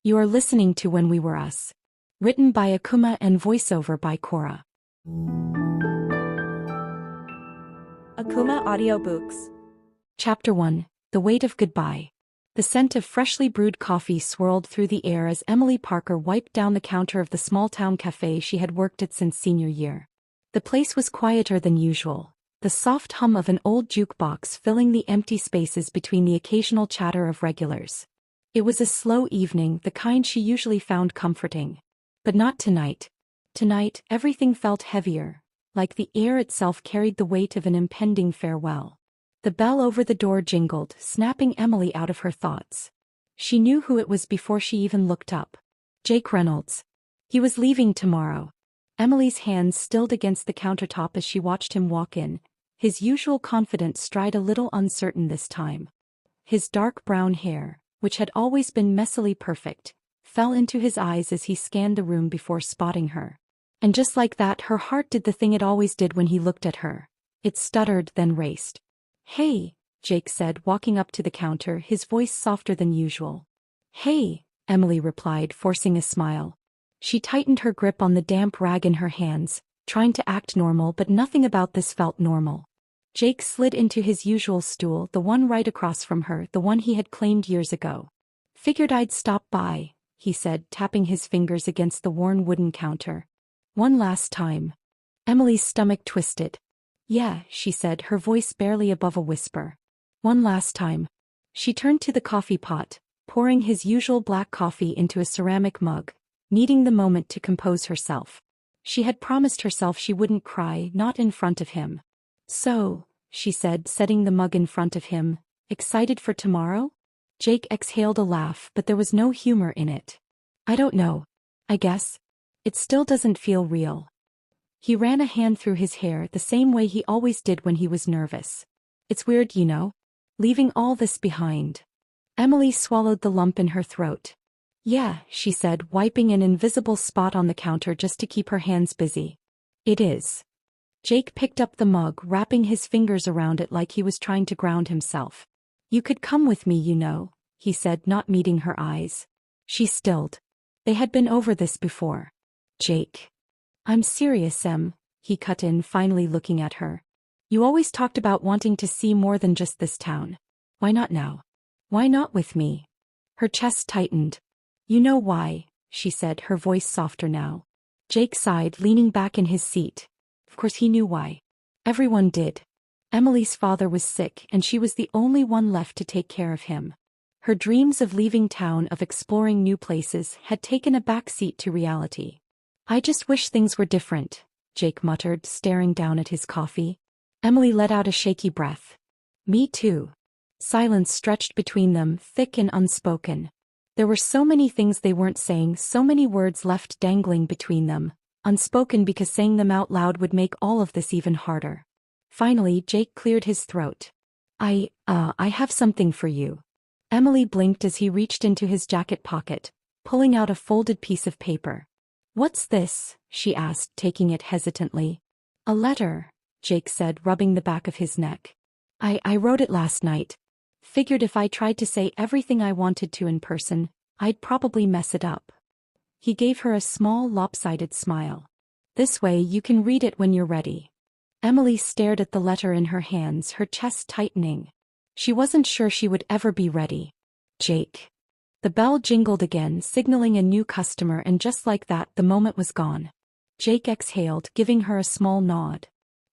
You are listening to When We Were Us. Written by Akumah and voiceover by Cora. Akumah Audiobooks. Chapter 1. The Weight of Goodbye. The scent of freshly brewed coffee swirled through the air as Emily Parker wiped down the counter of the small-town cafe she had worked at since senior year. The place was quieter than usual, the soft hum of an old jukebox filling the empty spaces between the occasional chatter of regulars. It was a slow evening, the kind she usually found comforting. But not tonight. Tonight, everything felt heavier, like the air itself carried the weight of an impending farewell. The bell over the door jingled, snapping Emily out of her thoughts. She knew who it was before she even looked up. Jake Reynolds. He was leaving tomorrow. Emily's hands stilled against the countertop as she watched him walk in, his usual confident stride a little uncertain this time. His dark brown hair, which had always been messily perfect, fell into his eyes as he scanned the room before spotting her. And just like that, her heart did the thing it always did when he looked at her. It stuttered, then raced. "Hey," Jake said, walking up to the counter, his voice softer than usual. "Hey," Emily replied, forcing a smile. She tightened her grip on the damp rag in her hands, trying to act normal, but nothing about this felt normal. Jake slid into his usual stool, the one right across from her, the one he had claimed years ago. "Figured I'd stop by," he said, tapping his fingers against the worn wooden counter. "One last time." Emily's stomach twisted. "Yeah," she said, her voice barely above a whisper. "One last time." She turned to the coffee pot, pouring his usual black coffee into a ceramic mug, needing the moment to compose herself. She had promised herself she wouldn't cry, not in front of him. "So," she said, setting the mug in front of him, "excited for tomorrow?" Jake exhaled a laugh, but there was no humor in it. "I don't know. I guess. It still doesn't feel real." He ran a hand through his hair the same way he always did when he was nervous. "It's weird, you know? Leaving all this behind." Emily swallowed the lump in her throat. "Yeah," she said, wiping an invisible spot on the counter just to keep her hands busy. "It is." Jake picked up the mug, wrapping his fingers around it like he was trying to ground himself. "You could come with me, you know," he said, not meeting her eyes. She stilled. They had been over this before. "Jake." "I'm serious, Em," he cut in, finally looking at her. "You always talked about wanting to see more than just this town. Why not now? Why not with me?" Her chest tightened. "You know why," she said, her voice softer now. Jake sighed, leaning back in his seat. Of course he knew why. Everyone did. Emily's father was sick, and she was the only one left to take care of him. Her dreams of leaving town, of exploring new places, had taken a back seat to reality. "I just wish things were different," Jake muttered, staring down at his coffee. Emily let out a shaky breath. "Me too." Silence stretched between them, thick and unspoken. There were so many things they weren't saying, so many words left dangling between them, unspoken because saying them out loud would make all of this even harder. Finally, Jake cleared his throat. I have something for you." Emily blinked as he reached into his jacket pocket, pulling out a folded piece of paper. "What's this?" she asked, taking it hesitantly. "A letter," Jake said, rubbing the back of his neck. I wrote it last night. Figured if I tried to say everything I wanted to in person, I'd probably mess it up." He gave her a small, lopsided smile. "This way you can read it when you're ready." Emily stared at the letter in her hands, her chest tightening. She wasn't sure she would ever be ready. "Jake." The bell jingled again, signaling a new customer, and just like that, the moment was gone. Jake exhaled, giving her a small nod.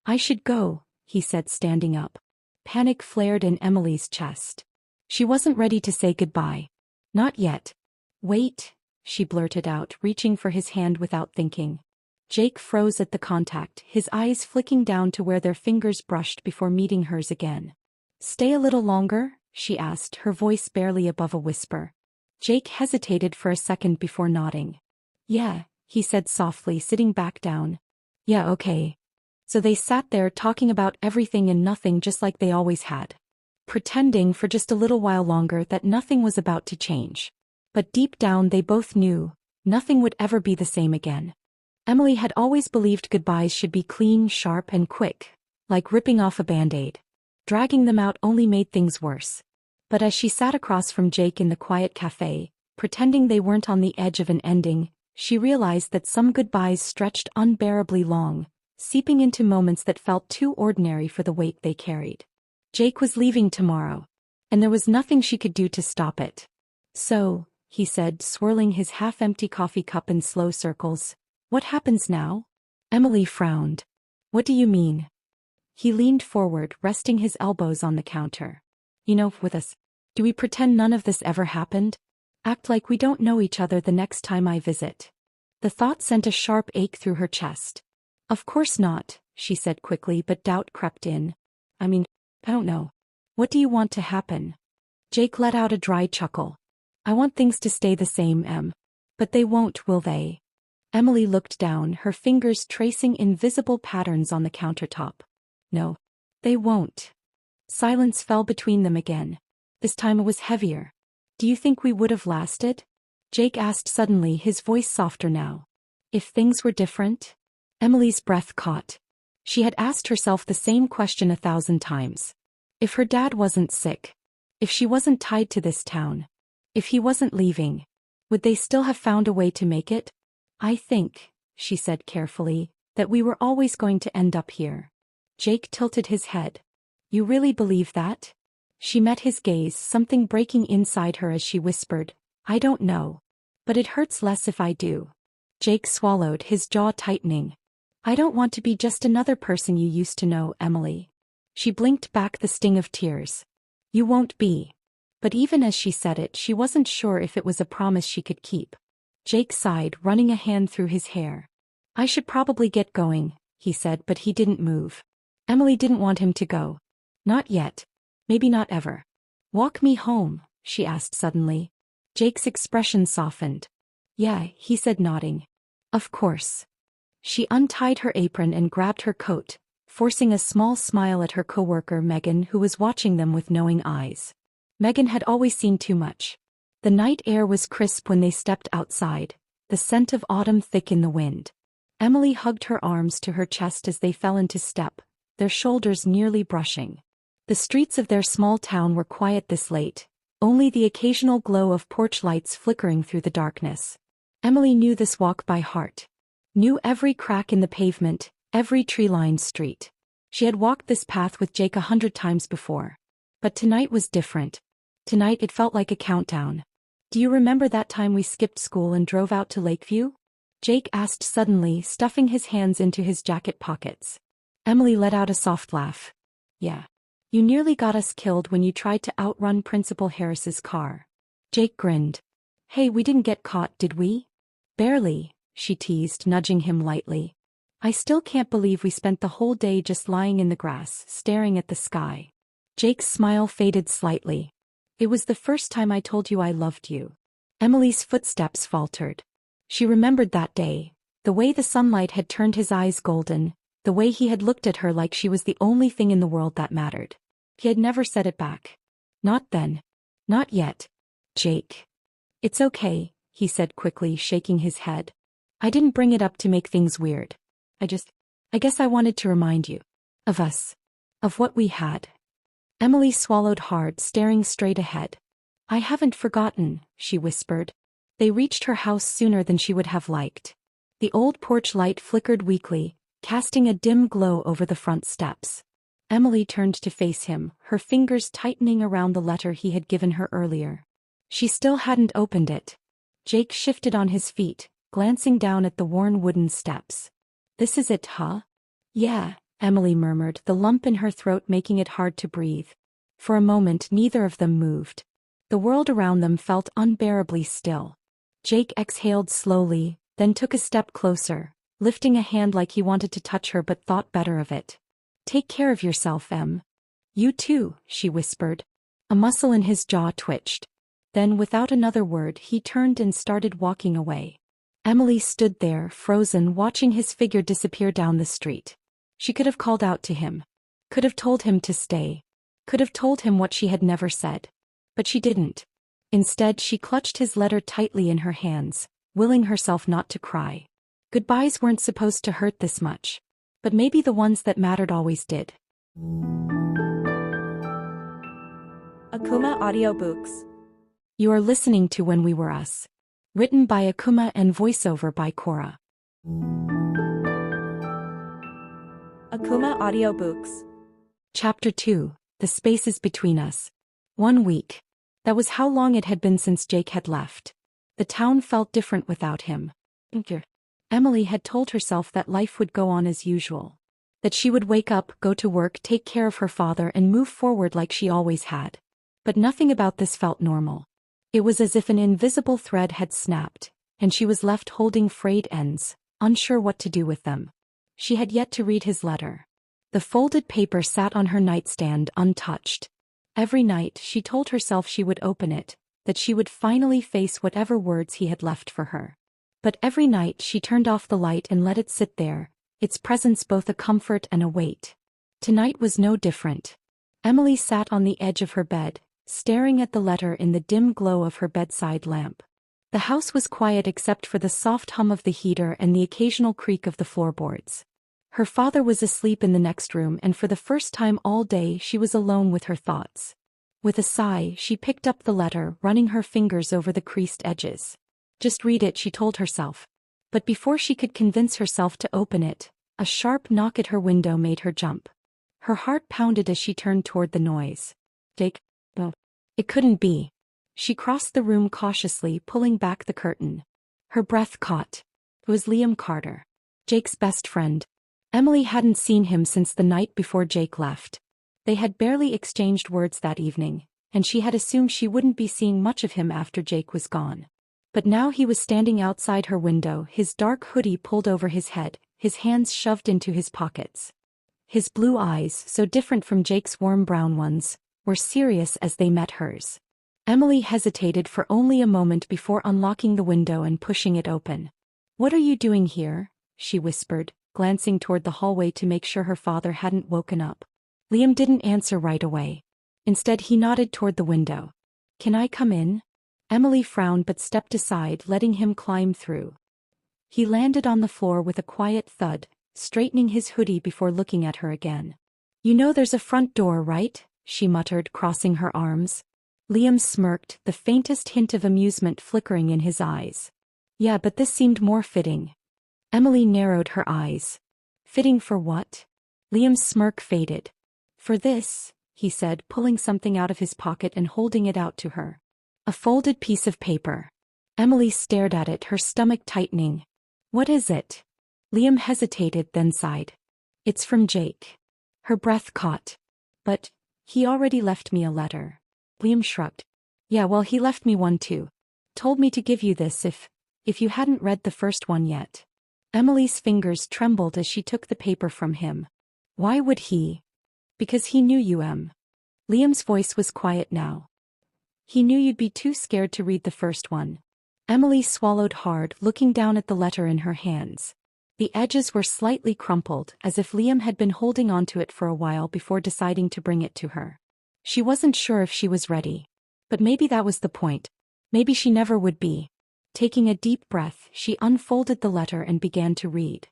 "I should go," he said, standing up. Panic flared in Emily's chest. She wasn't ready to say goodbye. Not yet. "Wait," she blurted out, reaching for his hand without thinking. Jake froze at the contact, his eyes flicking down to where their fingers brushed before meeting hers again. "Stay a little longer?" she asked, her voice barely above a whisper. Jake hesitated for a second before nodding. "Yeah," he said softly, sitting back down. "Yeah, okay." So they sat there talking about everything and nothing, just like they always had. Pretending for just a little while longer that nothing was about to change. But deep down they both knew, nothing would ever be the same again. Emily had always believed goodbyes should be clean, sharp, and quick, like ripping off a band-aid. Dragging them out only made things worse. But as she sat across from Jake in the quiet cafe, pretending they weren't on the edge of an ending. She realized that some goodbyes stretched unbearably long, seeping into moments that felt too ordinary for the weight they carried. Jake was leaving tomorrow, and there was nothing she could do to stop it. "So," he said, swirling his half-empty coffee cup in slow circles, "what happens now?" Emily frowned. "What do you mean?" He leaned forward, resting his elbows on the counter. "You know, with us, do we pretend none of this ever happened? Act like we don't know each other the next time I visit." The thought sent a sharp ache through her chest. "Of course not," she said quickly, but doubt crept in. "I mean, I don't know. What do you want to happen?" Jake let out a dry chuckle. "I want things to stay the same, Em. But they won't, will they?" Emily looked down, her fingers tracing invisible patterns on the countertop. "No, they won't." Silence fell between them again. This time it was heavier. "Do you think we would have lasted?" Jake asked suddenly, his voice softer now. "If things were different?" Emily's breath caught. She had asked herself the same question 1,000 times. If her dad wasn't sick, if she wasn't tied to this town, if he wasn't leaving, would they still have found a way to make it? "I think," she said carefully, "that we were always going to end up here." Jake tilted his head. "You really believe that?" She met his gaze, something breaking inside her as she whispered, "I don't know. But it hurts less if I do." Jake swallowed, his jaw tightening. "I don't want to be just another person you used to know, Emily." She blinked back the sting of tears. "You won't be." But even as she said it, she wasn't sure if it was a promise she could keep. Jake sighed, running a hand through his hair. "I should probably get going," he said, but he didn't move. Emily didn't want him to go. Not yet. Maybe not ever. "Walk me home?" she asked suddenly. Jake's expression softened. "Yeah," he said, nodding. "Of course." She untied her apron and grabbed her coat, forcing a small smile at her coworker Megan, who was watching them with knowing eyes. Megan had always seen too much. The night air was crisp when they stepped outside, the scent of autumn thick in the wind. Emily hugged her arms to her chest as they fell into step, their shoulders nearly brushing. The streets of their small town were quiet this late, only the occasional glow of porch lights flickering through the darkness. Emily knew this walk by heart. Knew every crack in the pavement, every tree-lined street. She had walked this path with Jake 100 times before. But tonight was different. Tonight it felt like a countdown. "Do you remember that time we skipped school and drove out to Lakeview?" Jake asked suddenly, stuffing his hands into his jacket pockets. Emily let out a soft laugh. "Yeah. You nearly got us killed when you tried to outrun Principal Harris's car." Jake grinned. "Hey, we didn't get caught, did we?" "Barely," she teased, nudging him lightly. "I still can't believe we spent the whole day just lying in the grass, staring at the sky." Jake's smile faded slightly. "It was the first time I told you I loved you." Emily's footsteps faltered. She remembered that day, the way the sunlight had turned his eyes golden, the way he had looked at her like she was the only thing in the world that mattered. He had never said it back. Not then. Not yet. "Jake." "It's okay," he said quickly, shaking his head. "I didn't bring it up to make things weird. I guess I wanted to remind you. Of us. Of what we had." Emily swallowed hard, staring straight ahead. "I haven't forgotten," she whispered. They reached her house sooner than she would have liked. The old porch light flickered weakly, casting a dim glow over the front steps. Emily turned to face him, her fingers tightening around the letter he had given her earlier. She still hadn't opened it. Jake shifted on his feet, glancing down at the worn wooden steps. "This is it, huh?" "Yeah," Emily murmured, the lump in her throat making it hard to breathe. For a moment neither of them moved. The world around them felt unbearably still. Jake exhaled slowly, then took a step closer, lifting a hand like he wanted to touch her but thought better of it. "Take care of yourself, Em." "You too," she whispered. A muscle in his jaw twitched. Then without another word he turned and started walking away. Emily stood there, frozen, watching his figure disappear down the street. She could have called out to him. Could have told him to stay. Could have told him what she had never said. But she didn't. Instead she clutched his letter tightly in her hands, willing herself not to cry. Goodbyes weren't supposed to hurt this much. But maybe the ones that mattered always did. Akumah Audiobooks. You are listening to When We Were Us. Written by Akumah and voiceover by Cora. Akumah Audiobooks. Chapter 2, The Spaces Between Us. 1 week. That was how long it had been since Jake had left. The town felt different without him. Emily had told herself that life would go on as usual. That she would wake up, go to work, take care of her father and move forward like she always had. But nothing about this felt normal. It was as if an invisible thread had snapped, and she was left holding frayed ends, unsure what to do with them. She had yet to read his letter. The folded paper sat on her nightstand untouched. Every night she told herself she would open it, that she would finally face whatever words he had left for her. But every night she turned off the light and let it sit there, its presence both a comfort and a weight. Tonight was no different. Emily sat on the edge of her bed, staring at the letter in the dim glow of her bedside lamp. The house was quiet except for the soft hum of the heater and the occasional creak of the floorboards. Her father was asleep in the next room and for the first time all day she was alone with her thoughts. With a sigh, she picked up the letter, running her fingers over the creased edges. Just read it, she told herself. But before she could convince herself to open it, a sharp knock at her window made her jump. Her heart pounded as she turned toward the noise. Jake? No. It couldn't be. She crossed the room cautiously, pulling back the curtain. Her breath caught. It was Liam Carter, Jake's best friend. Emily hadn't seen him since the night before Jake left. They had barely exchanged words that evening, and she had assumed she wouldn't be seeing much of him after Jake was gone. But now he was standing outside her window, his dark hoodie pulled over his head, his hands shoved into his pockets. His blue eyes, so different from Jake's warm brown ones, were serious as they met hers. Emily hesitated for only a moment before unlocking the window and pushing it open. "What are you doing here?" she whispered, glancing toward the hallway to make sure her father hadn't woken up. Liam didn't answer right away. Instead he nodded toward the window. "Can I come in?" Emily frowned but stepped aside, letting him climb through. He landed on the floor with a quiet thud, straightening his hoodie before looking at her again. "You know there's a front door, right?" she muttered, crossing her arms. Liam smirked, the faintest hint of amusement flickering in his eyes. "Yeah, but this seemed more fitting." Emily narrowed her eyes. "Fitting for what?" Liam's smirk faded. "For this," he said, pulling something out of his pocket and holding it out to her. A folded piece of paper. Emily stared at it, her stomach tightening. "What is it?" Liam hesitated, then sighed. "It's from Jake." Her breath caught. "But he already left me a letter." Liam shrugged. "Yeah, well, he left me one too. Told me to give you this if you hadn't read the first one yet." Emily's fingers trembled as she took the paper from him. "Why would he?" "Because he knew you, Em." Liam's voice was quiet now. "He knew you'd be too scared to read the first one." Emily swallowed hard, looking down at the letter in her hands. The edges were slightly crumpled, as if Liam had been holding onto it for a while before deciding to bring it to her. She wasn't sure if she was ready. But maybe that was the point. Maybe she never would be. Taking a deep breath, she unfolded the letter and began to read.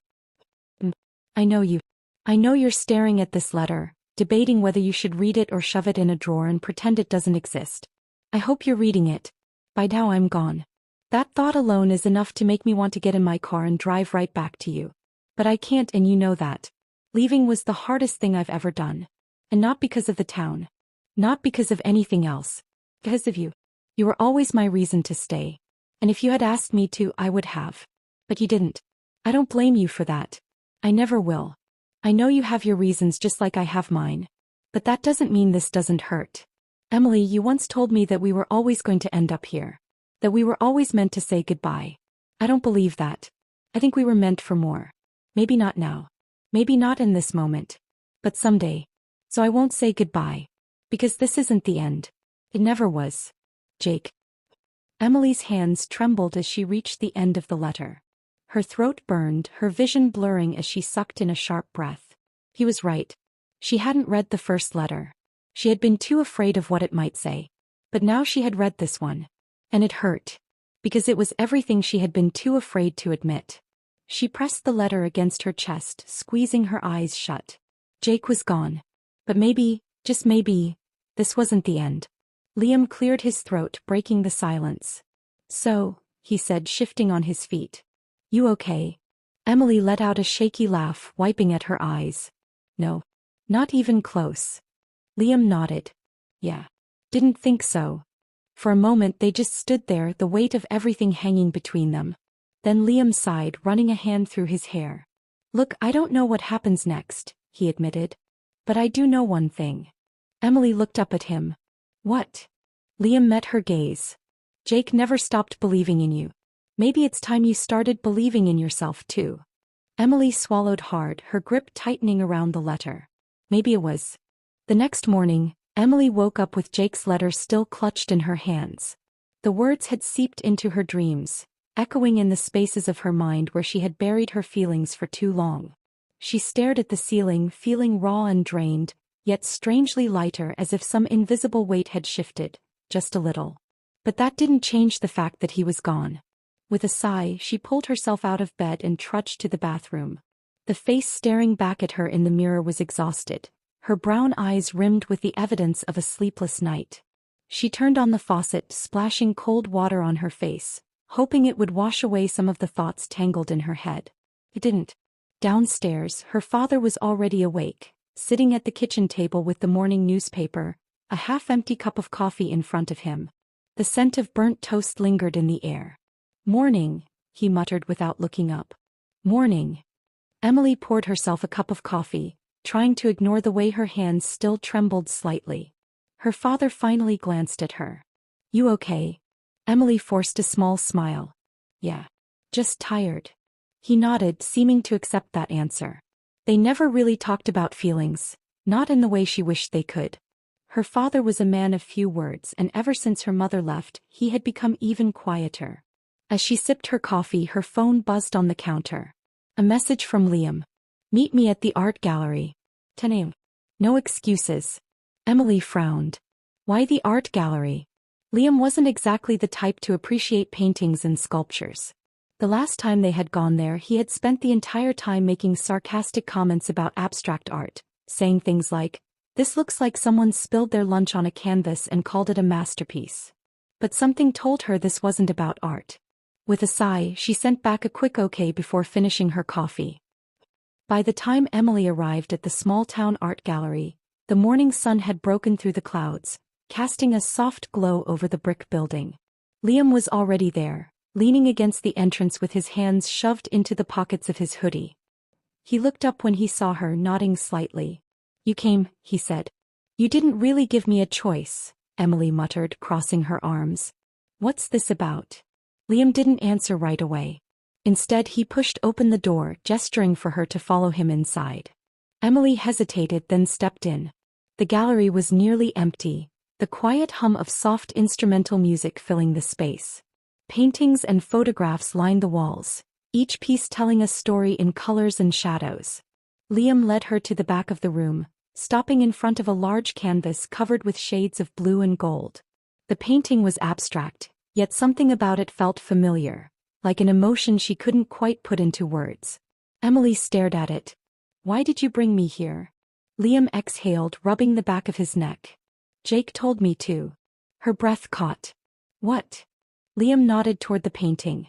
I know you're staring at this letter, debating whether you should read it or shove it in a drawer and pretend it doesn't exist. I hope you're reading it. By now I'm gone. That thought alone is enough to make me want to get in my car and drive right back to you. But I can't, and you know that. Leaving was the hardest thing I've ever done. And not because of the town. Not because of anything else. Because of you. You were always my reason to stay. And if you had asked me to, I would have. But you didn't. I don't blame you for that. I never will. I know you have your reasons just like I have mine. But that doesn't mean this doesn't hurt. Emily, you once told me that we were always going to end up here. That we were always meant to say goodbye. I don't believe that. I think we were meant for more. Maybe not now. Maybe not in this moment. But someday. So I won't say goodbye. Because this isn't the end. It never was. Jake. Emily's hands trembled as she reached the end of the letter. Her throat burned, her vision blurring as she sucked in a sharp breath. He was right. She hadn't read the first letter. She had been too afraid of what it might say. But now she had read this one. And it hurt. Because it was everything she had been too afraid to admit. She pressed the letter against her chest, squeezing her eyes shut. Jake was gone. But maybe, just maybe, this wasn't the end. Liam cleared his throat, breaking the silence. So, he said, shifting on his feet. You okay? Emily let out a shaky laugh, wiping at her eyes. No. Not even close. Liam nodded. Yeah. Didn't think so. For a moment they just stood there, the weight of everything hanging between them. Then Liam sighed, running a hand through his hair. Look, I don't know what happens next, he admitted. But I do know one thing. Emily looked up at him. What? Liam met her gaze. Jake never stopped believing in you. Maybe it's time you started believing in yourself too. Emily swallowed hard, her grip tightening around the letter. Maybe it was. The next morning, Emily woke up with Jake's letter still clutched in her hands. The words had seeped into her dreams, echoing in the spaces of her mind where she had buried her feelings for too long. She stared at the ceiling, feeling raw and drained, yet strangely lighter, as if some invisible weight had shifted, just a little. But that didn't change the fact that he was gone. With a sigh, she pulled herself out of bed and trudged to the bathroom. The face staring back at her in the mirror was exhausted, her brown eyes rimmed with the evidence of a sleepless night. She turned on the faucet, splashing cold water on her face, hoping it would wash away some of the thoughts tangled in her head. It didn't. Downstairs, her father was already awake, sitting at the kitchen table with the morning newspaper, a half-empty cup of coffee in front of him. The scent of burnt toast lingered in the air. Morning, he muttered without looking up. Morning. Emily poured herself a cup of coffee, trying to ignore the way her hands still trembled slightly. Her father finally glanced at her. You okay? Emily forced a small smile. Yeah. Just tired. He nodded, seeming to accept that answer. They never really talked about feelings, not in the way she wished they could. Her father was a man of few words, and ever since her mother left, he had become even quieter. As she sipped her coffee, her phone buzzed on the counter. A message from Liam. Meet me at the art gallery. 10 a.m. No excuses. Emily frowned. Why the art gallery? Liam wasn't exactly the type to appreciate paintings and sculptures. The last time they had gone there, he had spent the entire time making sarcastic comments about abstract art, saying things like, "This looks like someone spilled their lunch on a canvas and called it a masterpiece." But something told her this wasn't about art. With a sigh, she sent back a quick okay before finishing her coffee. By the time Emily arrived at the small-town art gallery, the morning sun had broken through the clouds, casting a soft glow over the brick building. Liam was already there, leaning against the entrance with his hands shoved into the pockets of his hoodie. He looked up when he saw her, nodding slightly. You came, he said. You didn't really give me a choice, Emily muttered, crossing her arms. What's this about? Liam didn't answer right away. Instead, he pushed open the door, gesturing for her to follow him inside. Emily hesitated, then stepped in. The gallery was nearly empty, the quiet hum of soft instrumental music filling the space. Paintings and photographs lined the walls, each piece telling a story in colors and shadows. Liam led her to the back of the room, stopping in front of a large canvas covered with shades of blue and gold. The painting was abstract, yet something about it felt familiar, like an emotion she couldn't quite put into words. Emily stared at it. Why did you bring me here? Liam exhaled, rubbing the back of his neck. Jake told me to. Her breath caught. What? Liam nodded toward the painting.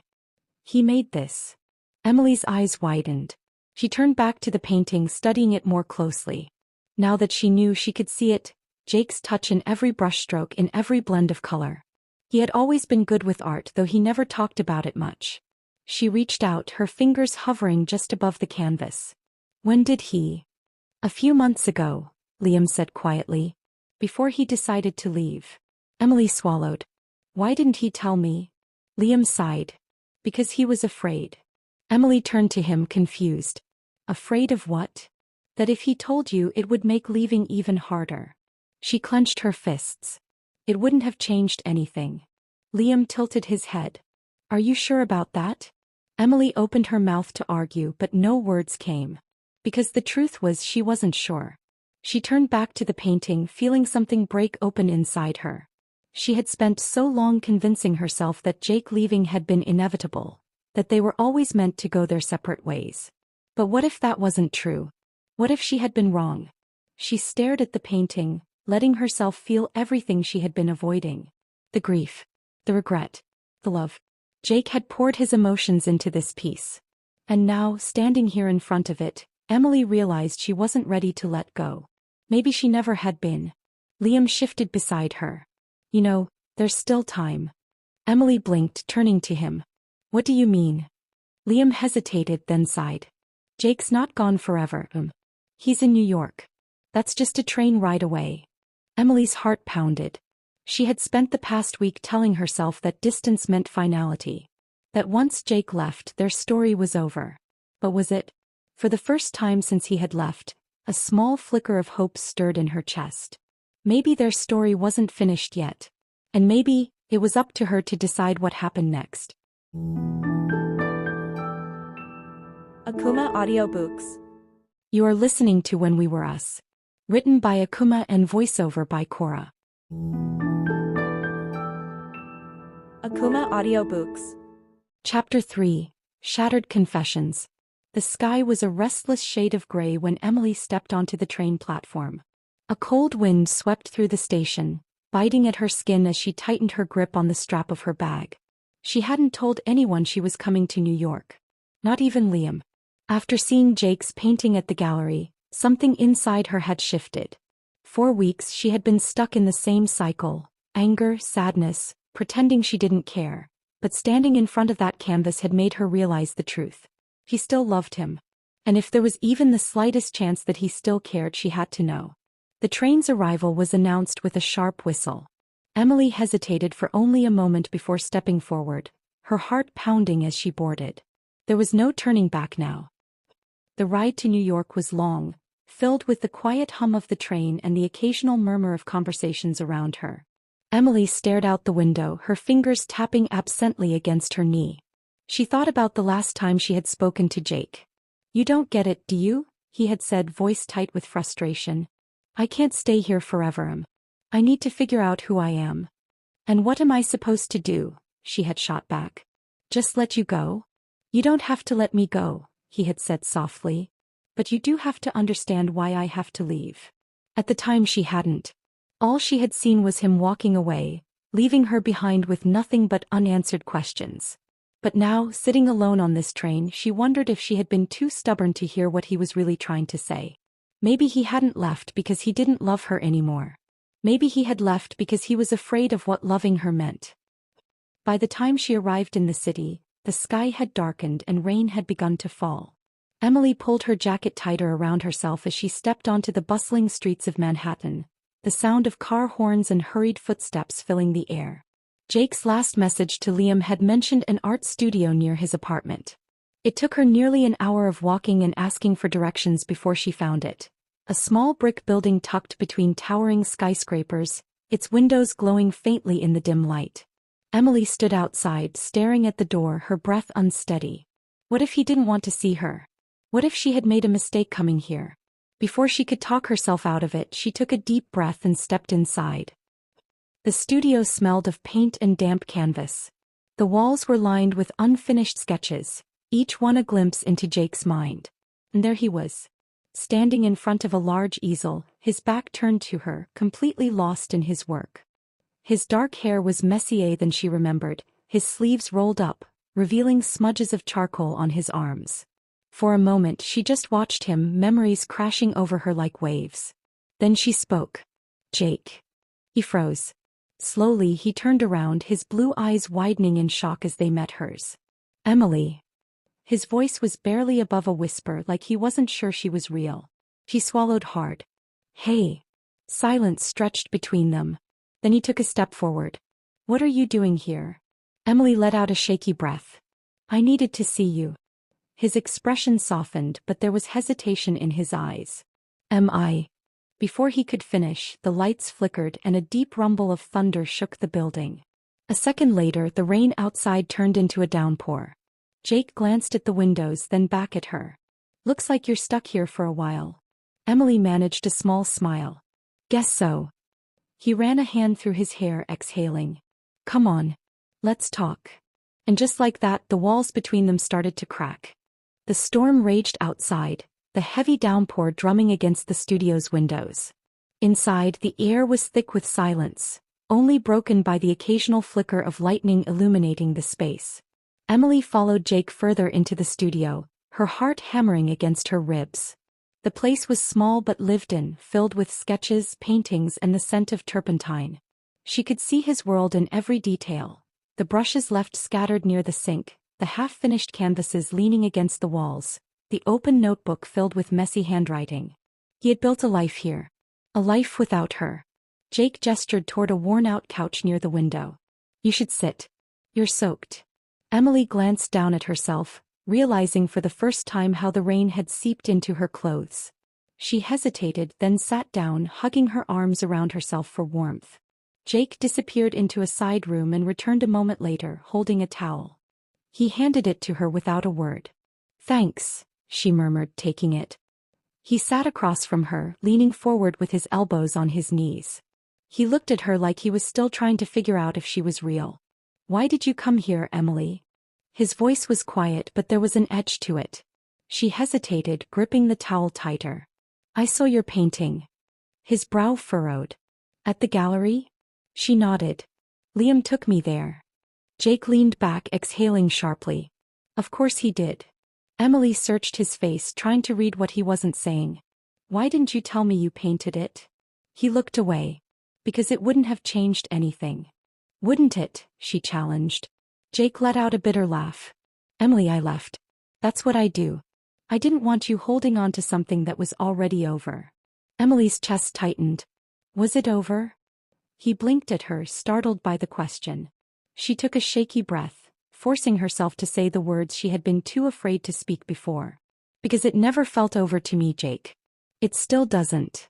He made this. Emily's eyes widened. She turned back to the painting, studying it more closely. Now that she knew she could see it, Jake's touch in every brushstroke, in every blend of color. He had always been good with art, though he never talked about it much. She reached out, her fingers hovering just above the canvas. When did he? A few months ago, Liam said quietly. Before he decided to leave. Emily swallowed. Why didn't he tell me? Liam sighed. Because he was afraid. Emily turned to him, confused. Afraid of what? That if he told you, it would make leaving even harder. She clenched her fists. It wouldn't have changed anything. Liam tilted his head. Are you sure about that? Emily opened her mouth to argue, but no words came. Because the truth was, she wasn't sure. She turned back to the painting, feeling something break open inside her. She had spent so long convincing herself that Jake leaving had been inevitable, that they were always meant to go their separate ways. But what if that wasn't true? What if she had been wrong? She stared at the painting, letting herself feel everything she had been avoiding. The grief, the regret, the love. Jake had poured his emotions into this piece. And now, standing here in front of it, Emily realized she wasn't ready to let go. Maybe she never had been. Liam shifted beside her. You know, there's still time. Emily blinked, turning to him. What do you mean? Liam hesitated, then sighed. Jake's not gone forever. He's in New York. That's just a train ride away. Emily's heart pounded. She had spent the past week telling herself that distance meant finality. That once Jake left, their story was over. But was it? For the first time since he had left, a small flicker of hope stirred in her chest. Maybe their story wasn't finished yet. And maybe it was up to her to decide what happened next. Akumah Audiobooks. You are listening to When We Were Us. Written by Akumah and voiceover by Cora. Akumah Audiobooks. Chapter 3. Shattered Confessions. The sky was a restless shade of gray when Emily stepped onto the train platform. A cold wind swept through the station, biting at her skin as she tightened her grip on the strap of her bag. She hadn't told anyone she was coming to New York. Not even Liam. After seeing Jake's painting at the gallery, something inside her had shifted. For weeks she had been stuck in the same cycle, anger, sadness, pretending she didn't care. But standing in front of that canvas had made her realize the truth. He still loved him. And if there was even the slightest chance that he still cared, she had to know. The train's arrival was announced with a sharp whistle. Emily hesitated for only a moment before stepping forward, her heart pounding as she boarded. There was no turning back now. The ride to New York was long, filled with the quiet hum of the train and the occasional murmur of conversations around her. Emily stared out the window, her fingers tapping absently against her knee. She thought about the last time she had spoken to Jake. You don't get it, do you? He had said, voice tight with frustration. I can't stay here forever. I need to figure out who I am. And what am I supposed to do? She had shot back. Just let you go? You don't have to let me go, he had said softly. But you do have to understand why I have to leave. At the time she hadn't. All she had seen was him walking away, leaving her behind with nothing but unanswered questions. But now, sitting alone on this train, she wondered if she had been too stubborn to hear what he was really trying to say. Maybe he hadn't left because he didn't love her anymore. Maybe he had left because he was afraid of what loving her meant. By the time she arrived in the city, the sky had darkened and rain had begun to fall. Emily pulled her jacket tighter around herself as she stepped onto the bustling streets of Manhattan, the sound of car horns and hurried footsteps filling the air. Jake's last message to Liam had mentioned an art studio near his apartment. It took her nearly an hour of walking and asking for directions before she found it. A small brick building tucked between towering skyscrapers, its windows glowing faintly in the dim light. Emily stood outside, staring at the door, her breath unsteady. What if he didn't want to see her? What if she had made a mistake coming here? Before she could talk herself out of it, she took a deep breath and stepped inside. The studio smelled of paint and damp canvas. The walls were lined with unfinished sketches, each one a glimpse into Jake's mind. And there he was, standing in front of a large easel, his back turned to her, completely lost in his work. His dark hair was messier than she remembered, his sleeves rolled up, revealing smudges of charcoal on his arms. For a moment she just watched him, memories crashing over her like waves. Then she spoke. Jake. He froze. Slowly he turned around, his blue eyes widening in shock as they met hers. Emily. His voice was barely above a whisper, like he wasn't sure she was real. She swallowed hard. Hey. Silence stretched between them. Then he took a step forward. What are you doing here? Emily let out a shaky breath. I needed to see you. His expression softened, but there was hesitation in his eyes. Am I? Before he could finish, the lights flickered and a deep rumble of thunder shook the building. A second later, the rain outside turned into a downpour. Jake glanced at the windows, then back at her. Looks like you're stuck here for a while. Emily managed a small smile. Guess so. He ran a hand through his hair, exhaling. Come on. Let's talk. And just like that, the walls between them started to crack. The storm raged outside, the heavy downpour drumming against the studio's windows. Inside, the air was thick with silence, only broken by the occasional flicker of lightning illuminating the space. Emily followed Jake further into the studio, her heart hammering against her ribs. The place was small but lived in, filled with sketches, paintings, and the scent of turpentine. She could see his world in every detail. The brushes left scattered near the sink, the half-finished canvases leaning against the walls, the open notebook filled with messy handwriting. He had built a life here. A life without her. Jake gestured toward a worn-out couch near the window. You should sit. You're soaked. Emily glanced down at herself, realizing for the first time how the rain had seeped into her clothes. She hesitated, then sat down, hugging her arms around herself for warmth. Jake disappeared into a side room and returned a moment later, holding a towel. He handed it to her without a word. Thanks, she murmured, taking it. He sat across from her, leaning forward with his elbows on his knees. He looked at her like he was still trying to figure out if she was real. Why did you come here, Emily? His voice was quiet, but there was an edge to it. She hesitated, gripping the towel tighter. I saw your painting. His brow furrowed. At the gallery? She nodded. Liam took me there. Jake leaned back, exhaling sharply. Of course he did. Emily searched his face, trying to read what he wasn't saying. Why didn't you tell me you painted it? He looked away. Because it wouldn't have changed anything. Wouldn't it? She challenged. Jake let out a bitter laugh. Emily, I left. That's what I do. I didn't want you holding on to something that was already over. Emily's chest tightened. Was it over? He blinked at her, startled by the question. She took a shaky breath, forcing herself to say the words she had been too afraid to speak before. Because it never felt over to me, Jake. It still doesn't.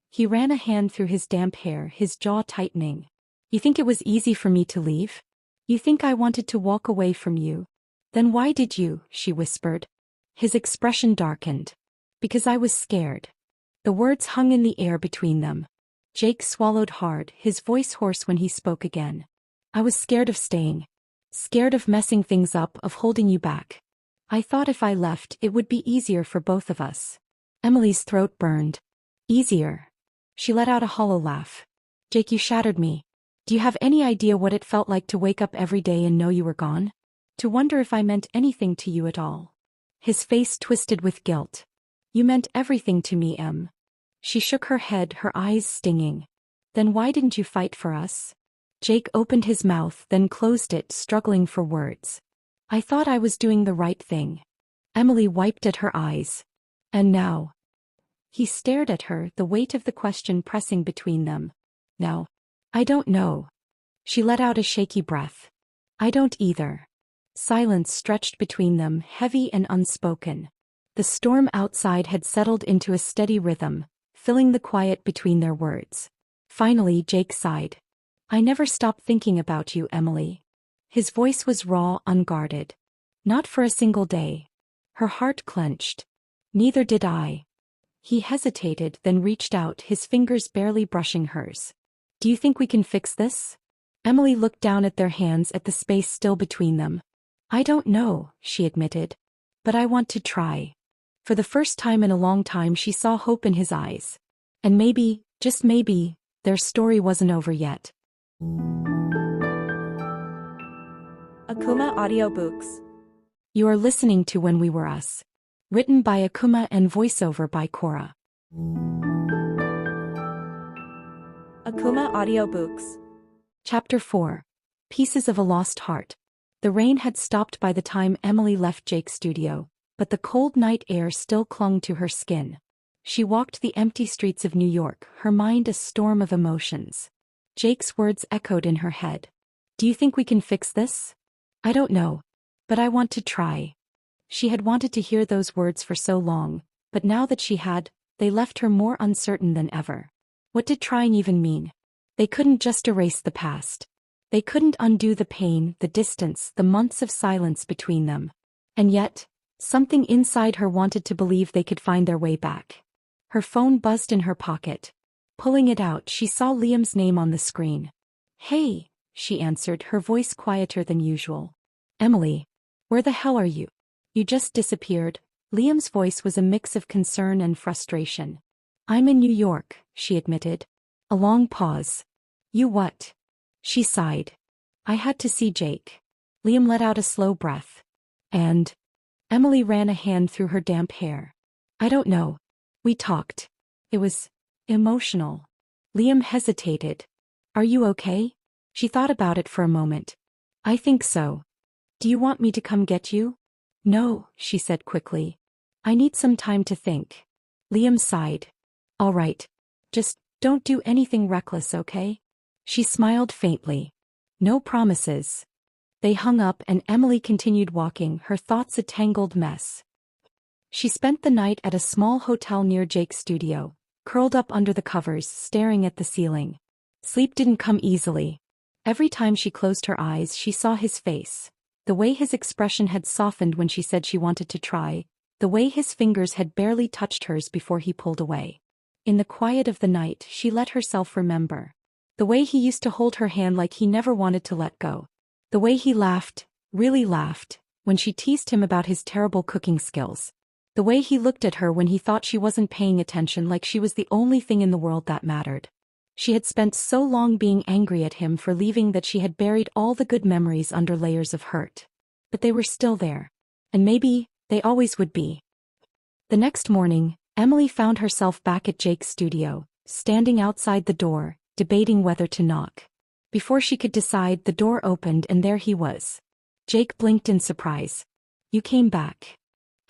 He ran a hand through his damp hair, his jaw tightening. You think it was easy for me to leave? You think I wanted to walk away from you? Then why did you? She whispered. His expression darkened. Because I was scared. The words hung in the air between them. Jake swallowed hard, his voice hoarse when he spoke again. I was scared of staying. Scared of messing things up, of holding you back. I thought if I left, it would be easier for both of us. Emily's throat burned. Easier. She let out a hollow laugh. Jake, you shattered me. Do you have any idea what it felt like to wake up every day and know you were gone? To wonder if I meant anything to you at all? His face twisted with guilt. You meant everything to me, Em. She shook her head, her eyes stinging. Then why didn't you fight for us? Jake opened his mouth, then closed it, struggling for words. I thought I was doing the right thing. Emily wiped at her eyes. And now? He stared at her, the weight of the question pressing between them. No. I don't know. She let out a shaky breath. I don't either. Silence stretched between them, heavy and unspoken. The storm outside had settled into a steady rhythm, filling the quiet between their words. Finally, Jake sighed. I never stopped thinking about you, Emily. His voice was raw, unguarded. Not for a single day. Her heart clenched. Neither did I. He hesitated, then reached out, his fingers barely brushing hers. Do you think we can fix this? Emily looked down at their hands, at the space still between them. I don't know, she admitted. But I want to try. For the first time in a long time she saw hope in his eyes. And maybe, just maybe, their story wasn't over yet. Akumah Audiobooks. You are listening to When We Were Us. Written by Akumah and voiceover by Cora. Akumah Audiobooks. Chapter 4. Pieces of a Lost Heart. The rain had stopped by the time Emily left Jake's studio, but the cold night air still clung to her skin. She walked the empty streets of New York, her mind a storm of emotions. Jake's words echoed in her head. Do you think we can fix this? I don't know. But I want to try. She had wanted to hear those words for so long, but now that she had, they left her more uncertain than ever. What did trying even mean? They couldn't just erase the past. They couldn't undo the pain, the distance, the months of silence between them. And yet, something inside her wanted to believe they could find their way back. Her phone buzzed in her pocket. Pulling it out, she saw Liam's name on the screen. Hey, she answered, her voice quieter than usual. Emily, where the hell are you? You just disappeared. Liam's voice was a mix of concern and frustration. I'm in New York, she admitted. A long pause. You what? She sighed. I had to see Jake. Liam let out a slow breath. And? Emily ran a hand through her damp hair. I don't know. We talked. It was emotional. Liam hesitated. Are you okay? She thought about it for a moment. I think so. Do you want me to come get you? No, she said quickly. I need some time to think. Liam sighed. All right. Just don't do anything reckless, okay? She smiled faintly. No promises. They hung up and Emily continued walking, her thoughts a tangled mess. She spent the night at a small hotel near Jake's studio, curled up under the covers, staring at the ceiling. Sleep didn't come easily. Every time she closed her eyes, she saw his face. The way his expression had softened when she said she wanted to try, the way his fingers had barely touched hers before he pulled away. In the quiet of the night, she let herself remember. The way he used to hold her hand like he never wanted to let go. The way he laughed, really laughed, when she teased him about his terrible cooking skills. The way he looked at her when he thought she wasn't paying attention, like she was the only thing in the world that mattered. She had spent so long being angry at him for leaving that she had buried all the good memories under layers of hurt. But they were still there. And maybe they always would be. The next morning, Emily found herself back at Jake's studio, standing outside the door, debating whether to knock. Before she could decide, the door opened and there he was. Jake blinked in surprise. You came back.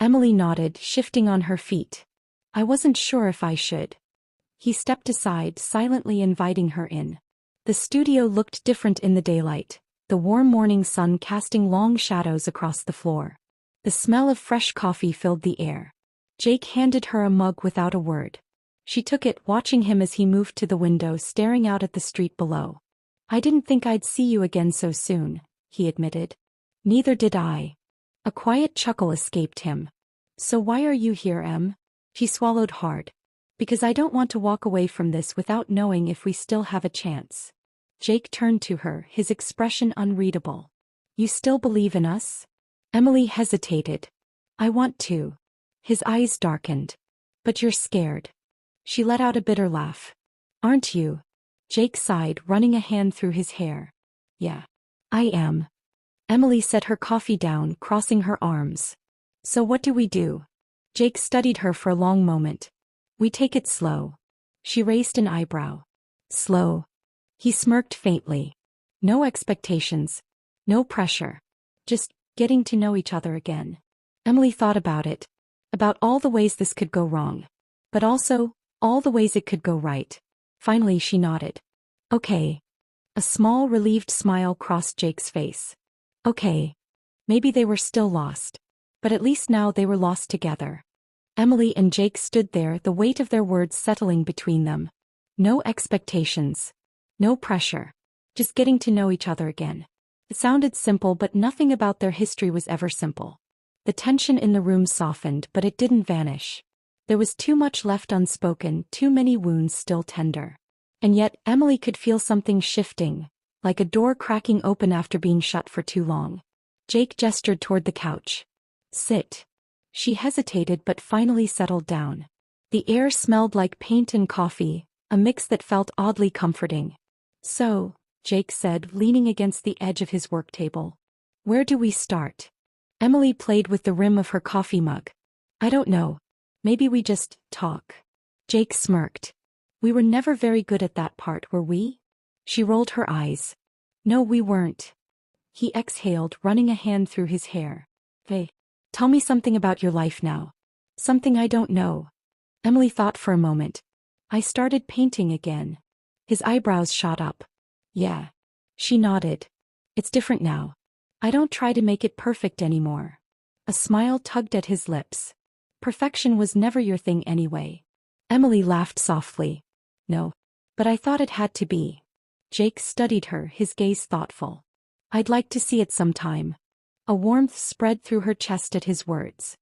Emily nodded, shifting on her feet. I wasn't sure if I should. He stepped aside, silently inviting her in. The studio looked different in the daylight, the warm morning sun casting long shadows across the floor. The smell of fresh coffee filled the air. Jake handed her a mug without a word. She took it, watching him as he moved to the window, staring out at the street below. I didn't think I'd see you again so soon, he admitted. Neither did I. A quiet chuckle escaped him. So why are you here, Em? She swallowed hard. Because I don't want to walk away from this without knowing if we still have a chance. Jake turned to her, his expression unreadable. You still believe in us? Emily hesitated. I want to. His eyes darkened. But you're scared. She let out a bitter laugh. Aren't you? Jake sighed, running a hand through his hair. Yeah. I am. Emily set her coffee down, crossing her arms. So what do we do? Jake studied her for a long moment. We take it slow. She raised an eyebrow. Slow. He smirked faintly. No expectations. No pressure. Just getting to know each other again. Emily thought about it. About all the ways this could go wrong. But also, all the ways it could go right. Finally she nodded. Okay. A small relieved smile crossed Jake's face. Okay. Maybe they were still lost. But at least now they were lost together. Emily and Jake stood there, the weight of their words settling between them. No expectations. No pressure. Just getting to know each other again. It sounded simple, but nothing about their history was ever simple. The tension in the room softened, but it didn't vanish. There was too much left unspoken, too many wounds still tender. And yet Emily could feel something shifting, like a door cracking open after being shut for too long. Jake gestured toward the couch. Sit. She hesitated but finally settled down. The air smelled like paint and coffee, a mix that felt oddly comforting. So, Jake said, leaning against the edge of his work table. Where do we start? Emily played with the rim of her coffee mug. I don't know. Maybe we just talk. Jake smirked. We were never very good at that part, were we? She rolled her eyes. No, we weren't. He exhaled, running a hand through his hair. Hey. Tell me something about your life now. Something I don't know. Emily thought for a moment. I started painting again. His eyebrows shot up. Yeah. She nodded. It's different now. I don't try to make it perfect anymore. A smile tugged at his lips. Perfection was never your thing anyway. Emily laughed softly. No. But I thought it had to be. Jake studied her, his gaze thoughtful. I'd like to see it sometime. A warmth spread through her chest at his words.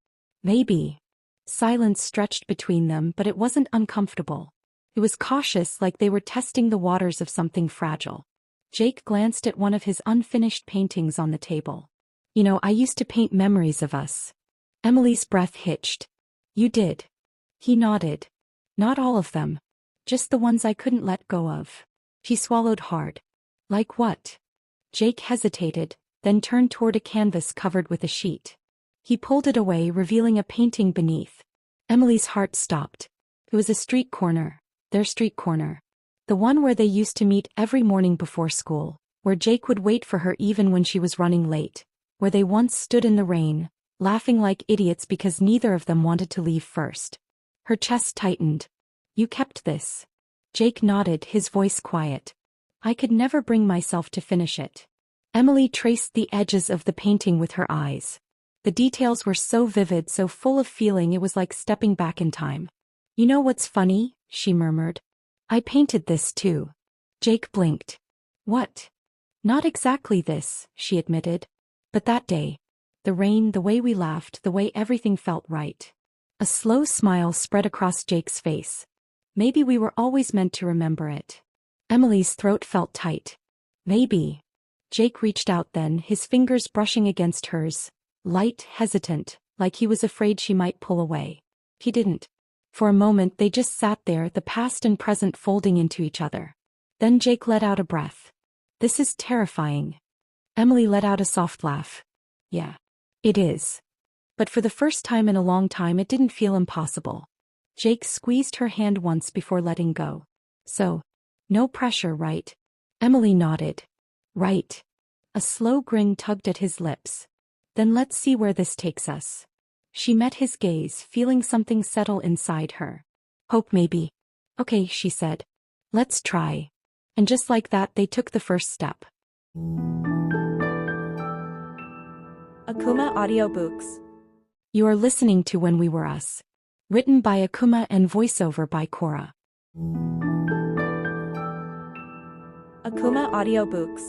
Maybe. Silence stretched between them, but it wasn't uncomfortable. It was cautious, like they were testing the waters of something fragile. Jake glanced at one of his unfinished paintings on the table. You know, I used to paint memories of us. Emily's breath hitched. You did. He nodded. Not all of them. Just the ones I couldn't let go of. He swallowed hard. Like what? Jake hesitated, then turned toward a canvas covered with a sheet. He pulled it away, revealing a painting beneath. Emily's heart stopped. It was a street corner, their street corner. The one where they used to meet every morning before school, where Jake would wait for her even when she was running late, where they once stood in the rain, laughing like idiots because neither of them wanted to leave first. Her chest tightened. You kept this? Jake nodded, his voice quiet. I could never bring myself to finish it. Emily traced the edges of the painting with her eyes. The details were so vivid, so full of feeling, it was like stepping back in time. You know what's funny? She murmured. I painted this too. Jake blinked. What? Not exactly this, she admitted. But that day. The rain, the way we laughed, the way everything felt right. A slow smile spread across Jake's face. Maybe we were always meant to remember it. Emily's throat felt tight. Maybe. Jake reached out then, his fingers brushing against hers, light, hesitant, like he was afraid she might pull away. He didn't. For a moment they just sat there, the past and present folding into each other. Then Jake let out a breath. This is terrifying. Emily let out a soft laugh. Yeah. It is. But for the first time in a long time it didn't feel impossible. Jake squeezed her hand once before letting go. So, no pressure, right? Emily nodded. Right. A slow grin tugged at his lips. Then let's see where this takes us. She met his gaze, feeling something settle inside her. Hope maybe. Okay, she said. Let's try. And just like that they took the first step. Akumah Audiobooks. You are listening to When We Were Us. Written by Akumah and voiceover by Cora. Akumah Audiobooks.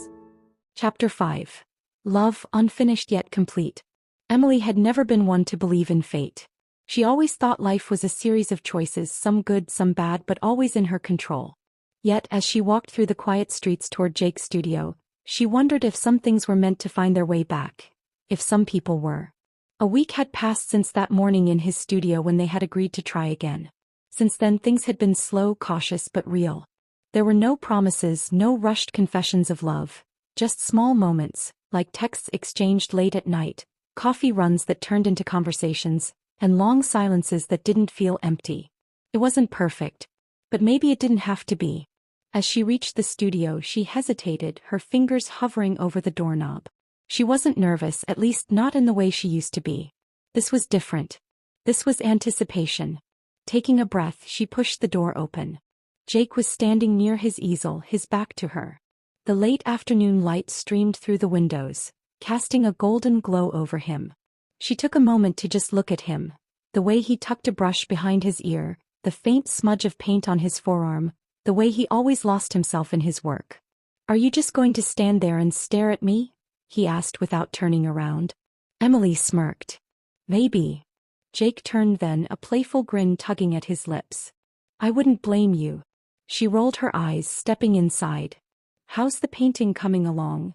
Chapter 5. Love, unfinished yet complete. Emily had never been one to believe in fate. She always thought life was a series of choices, some good, some bad, but always in her control. Yet, as she walked through the quiet streets toward Jake's studio, she wondered if some things were meant to find their way back. If some people were. A week had passed since that morning in his studio when they had agreed to try again. Since then things had been slow, cautious, but real. There were no promises, no rushed confessions of love. Just small moments, like texts exchanged late at night, coffee runs that turned into conversations, and long silences that didn't feel empty. It wasn't perfect. But maybe it didn't have to be. As she reached the studio she hesitated, her fingers hovering over the doorknob. She wasn't nervous, at least not in the way she used to be. This was different. This was anticipation. Taking a breath, she pushed the door open. Jake was standing near his easel, his back to her. The late afternoon light streamed through the windows, casting a golden glow over him. She took a moment to just look at him. The way he tucked a brush behind his ear, the faint smudge of paint on his forearm, the way he always lost himself in his work. Are you just going to stand there and stare at me? He asked without turning around. Emily smirked. Maybe. Jake turned then, a playful grin tugging at his lips. I wouldn't blame you. She rolled her eyes, stepping inside. How's the painting coming along?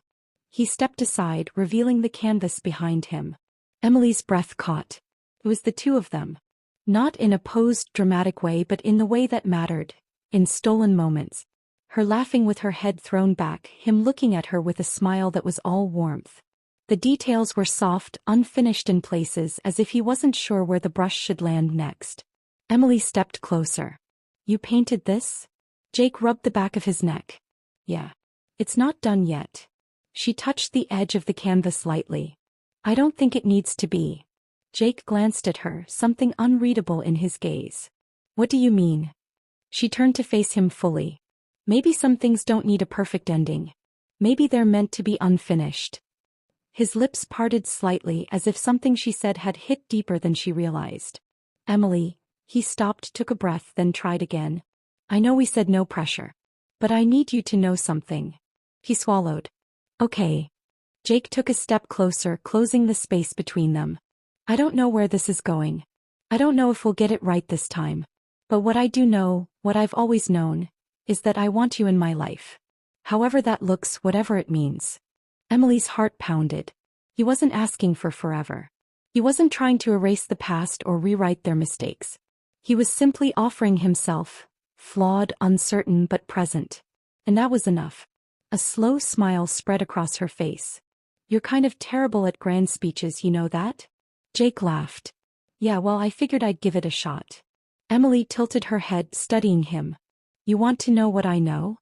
He stepped aside, revealing the canvas behind him. Emily's breath caught. It was the two of them. Not in a posed, dramatic way, but in the way that mattered. In stolen moments. Her laughing with her head thrown back, him looking at her with a smile that was all warmth. The details were soft, unfinished in places, as if he wasn't sure where the brush should land next. Emily stepped closer. You painted this? Jake rubbed the back of his neck. Yeah. It's not done yet. She touched the edge of the canvas lightly. I don't think it needs to be. Jake glanced at her, something unreadable in his gaze. What do you mean? She turned to face him fully. Maybe some things don't need a perfect ending. Maybe they're meant to be unfinished. His lips parted slightly, as if something she said had hit deeper than she realized. Emily, he stopped, took a breath, then tried again. I know we said no pressure. But I need you to know something. He swallowed. Okay. Jake took a step closer, closing the space between them. I don't know where this is going. I don't know if we'll get it right this time. But what I do know, what I've always known, is that I want you in my life. However that looks, whatever it means. Emily's heart pounded. He wasn't asking for forever. He wasn't trying to erase the past or rewrite their mistakes. He was simply offering himself, flawed, uncertain but present. And that was enough. A slow smile spread across her face. You're kind of terrible at grand speeches, you know that? Jake laughed. Yeah, well, I figured I'd give it a shot. Emily tilted her head, studying him. You want to know what I know?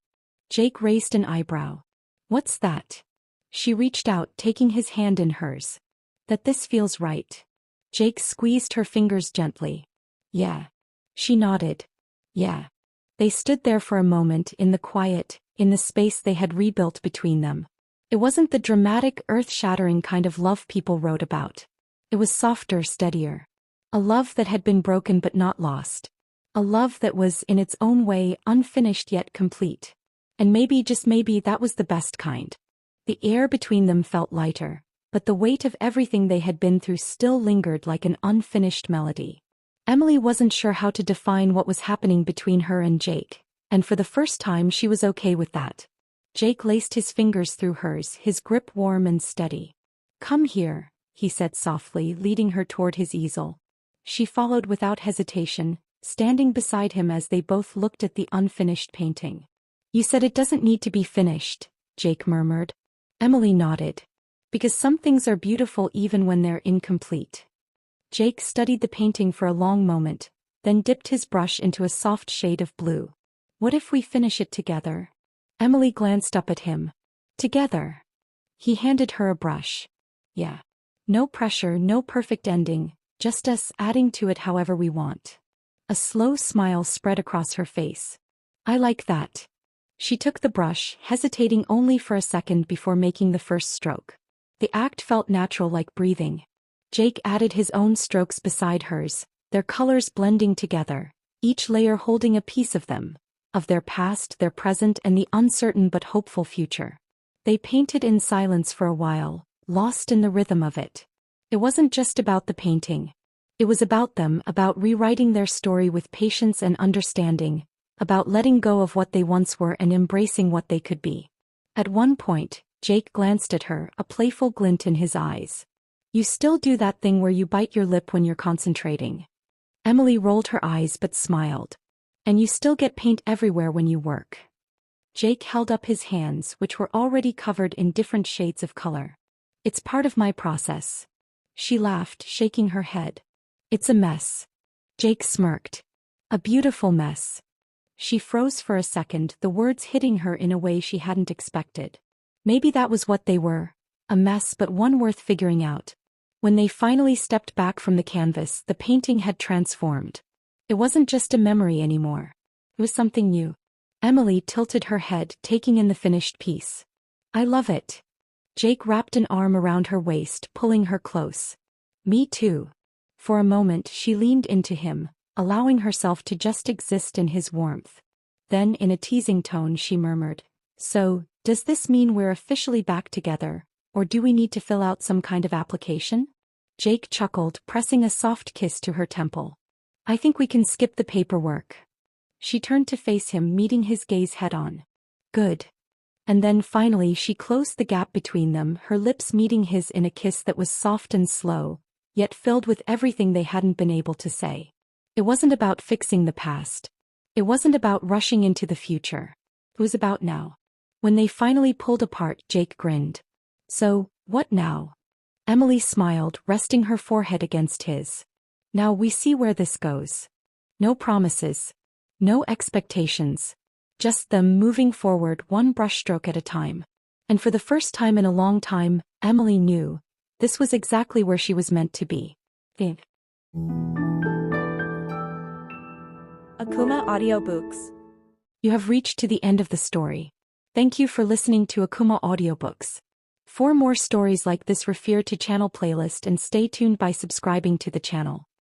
Jake raised an eyebrow. What's that? She reached out, taking his hand in hers. That this feels right. Jake squeezed her fingers gently. Yeah. She nodded. Yeah. They stood there for a moment in the quiet, in the space they had rebuilt between them. It wasn't the dramatic, earth-shattering kind of love people wrote about. It was softer, steadier. A love that had been broken but not lost. A love that was, in its own way, unfinished yet complete. And maybe, just maybe, that was the best kind. The air between them felt lighter, but the weight of everything they had been through still lingered like an unfinished melody. Emily wasn't sure how to define what was happening between her and Jake, and for the first time she was okay with that. Jake laced his fingers through hers, his grip warm and steady. Come here, he said softly, leading her toward his easel. She followed without hesitation, standing beside him as they both looked at the unfinished painting. You said it doesn't need to be finished, Jake murmured. Emily nodded. Because some things are beautiful even when they're incomplete. Jake studied the painting for a long moment, then dipped his brush into a soft shade of blue. What if we finish it together? Emily glanced up at him. Together. He handed her a brush. Yeah. No pressure, no perfect ending, just us adding to it however we want. A slow smile spread across her face. I like that. She took the brush, hesitating only for a second before making the first stroke. The act felt natural, like breathing. Jake added his own strokes beside hers, their colors blending together, each layer holding a piece of them, of their past, their present, and the uncertain but hopeful future. They painted in silence for a while, lost in the rhythm of it. It wasn't just about the painting. It was about them, about rewriting their story with patience and understanding, about letting go of what they once were and embracing what they could be. At one point, Jake glanced at her, a playful glint in his eyes. You still do that thing where you bite your lip when you're concentrating. Emily rolled her eyes but smiled. And you still get paint everywhere when you work. Jake held up his hands, which were already covered in different shades of color. It's part of my process. She laughed, shaking her head. It's a mess. Jake smirked. A beautiful mess. She froze for a second, the words hitting her in a way she hadn't expected. Maybe that was what they were. A mess, but one worth figuring out. When they finally stepped back from the canvas, the painting had transformed. It wasn't just a memory anymore. It was something new. Emily tilted her head, taking in the finished piece. I love it. Jake wrapped an arm around her waist, pulling her close. Me too. For a moment she leaned into him, allowing herself to just exist in his warmth. Then in a teasing tone she murmured, So, does this mean we're officially back together, or do we need to fill out some kind of application? Jake chuckled, pressing a soft kiss to her temple. I think we can skip the paperwork. She turned to face him, meeting his gaze head-on. Good. And then finally she closed the gap between them, her lips meeting his in a kiss that was soft and slow, yet filled with everything they hadn't been able to say. It wasn't about fixing the past. It wasn't about rushing into the future. It was about now. When they finally pulled apart, Jake grinned. So, what now? Emily smiled, resting her forehead against his. Now we see where this goes. No promises. No expectations. Just them moving forward one brushstroke at a time. And for the first time in a long time, Emily knew. This was exactly where she was meant to be. Akumah Audiobooks. You have reached to the end of the story. Thank you for listening to Akumah Audiobooks. For more stories like this, refer to channel playlist and stay tuned by subscribing to the channel.